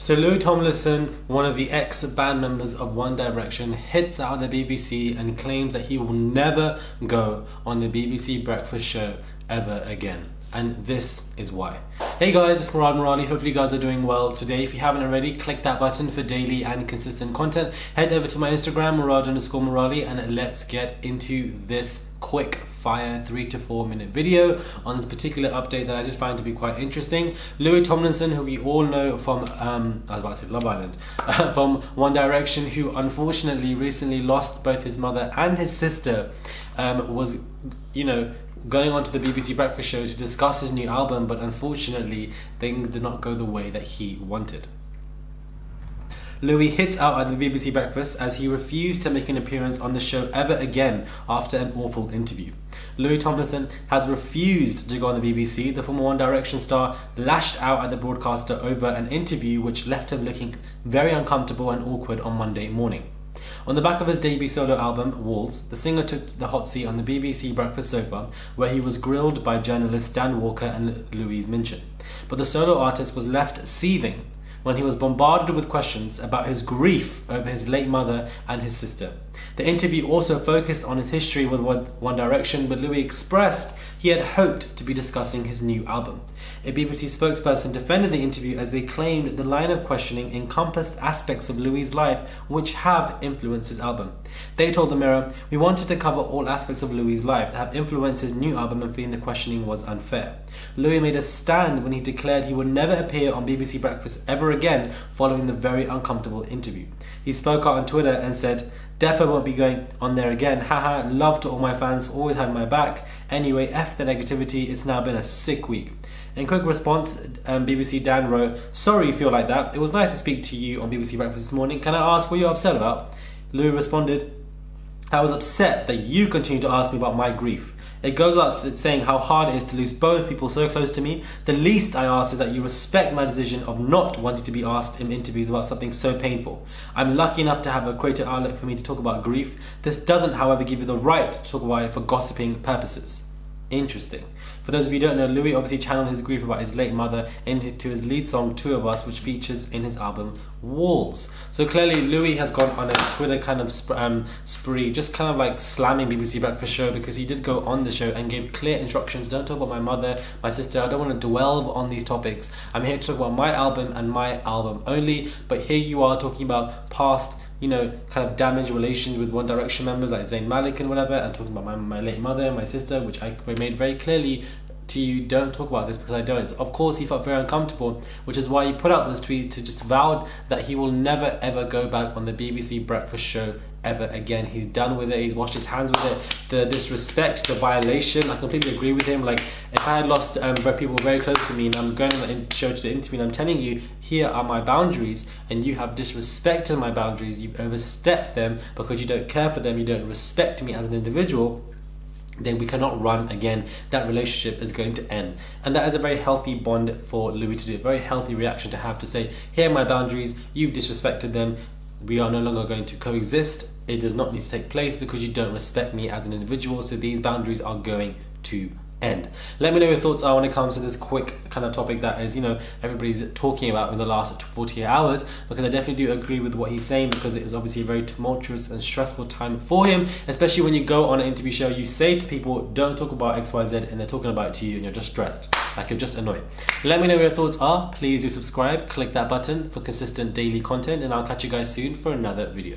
So Louis Tomlinson, one of the ex-band members of One Direction, hits out the BBC and claims that he will never go on the BBC breakfast show ever again. And this is why. Hey guys, it's Murad Murali. Hopefully you guys are doing well today. If you haven't already, click that button for daily and consistent content. Head over to my Instagram, Murad_Murali, and let's get into this quick fire 3 to 4 minute video on this particular update that I did find to be quite interesting. Louis Tomlinson, who we all know from I was about to say Love Island, from One Direction, who unfortunately recently lost both his mother and his sister, was going on to the BBC breakfast show to discuss his new album, but unfortunately things did not go the way that he wanted. Louis hits out at the BBC breakfast as he refused to make an appearance on the show ever again after an awful interview. Louis Tomlinson has refused to go on the BBC. The former One Direction star lashed out at the broadcaster over an interview which left him looking very uncomfortable and awkward on Monday morning. On the back of his debut solo album, Walls, the singer took the hot seat on the BBC breakfast sofa, where he was grilled by journalists Dan Walker and Louise Minchin. But the solo artist was left seething when he was bombarded with questions about his grief over his late mother and his sister. The interview also focused on his history with One Direction, but Louis expressed he had hoped to be discussing his new album. A BBC spokesperson defended the interview as they claimed the line of questioning encompassed aspects of Louis' life which have influenced his album. They told the Mirror, "We wanted to cover all aspects of Louis' life that have influenced his new album and feeling the questioning was unfair." Louis made a stand when he declared he would never appear on BBC Breakfast ever again following the very uncomfortable interview. He spoke out on Twitter and said, "Defo won't be going on there again. Haha, love to all my fans for always having my back. Anyway, F the negativity, it's now been a sick week." In quick response, BBC Dan wrote, "Sorry you feel like that. It was nice to speak to you on BBC Breakfast this morning. Can I ask what you're upset about?" Louis responded, "I was upset that you continue to ask me about my grief. It goes without saying how hard it is to lose both people so close to me. The least I ask is that you respect my decision of not wanting to be asked in interviews about something so painful. I'm lucky enough to have a greater outlet for me to talk about grief. This doesn't, however, give you the right to talk about it for gossiping purposes." Interesting. For those of you who don't know, Louis obviously channeled his grief about his late mother into his lead song Two of Us, which features in his album Walls. So clearly Louis has gone on a Twitter kind of spree, just kind of like slamming BBC Breakfast Show, because he did go on the show and gave clear instructions: don't talk about my mother, my sister, I don't want to dwell on these topics. I'm here to talk about my album and my album only. But here you are talking about past kind of damaged relations with One Direction members like Zayn Malik and whatever, and talking about my late mother and my sister, which I made very clearly to you, don't talk about this because I don't. So of course he felt very uncomfortable, which is why he put out this tweet to just vow that he will never ever go back on the BBC breakfast show ever again. He's done with it. He's washed his hands with it. The disrespect, the violation, I completely agree with him. Like, if I had lost people very close to me and I'm going on the show to the interview and I'm telling you, here are my boundaries, and you have disrespected my boundaries, you've overstepped them because you don't care for them, you don't respect me as an individual, then we cannot run again. That relationship is going to end. And that is a very healthy bond for Louis to do, a very healthy reaction to have, to say, here are my boundaries, you've disrespected them, we are no longer going to coexist. It does not need to take place because you don't respect me as an individual, so these boundaries are going to end. Let me know your thoughts are when it comes to this quick kind of topic that is, everybody's talking about in the last 48 hours, because I definitely do agree with what he's saying, because it is obviously a very tumultuous and stressful time for him, especially when you go on an interview show, you say to people, don't talk about XYZ, and they're talking about it to you and you're just stressed, like you're just annoyed. Let me know what your thoughts are. Please do subscribe, click that button for consistent daily content, and I'll catch you guys soon for another video.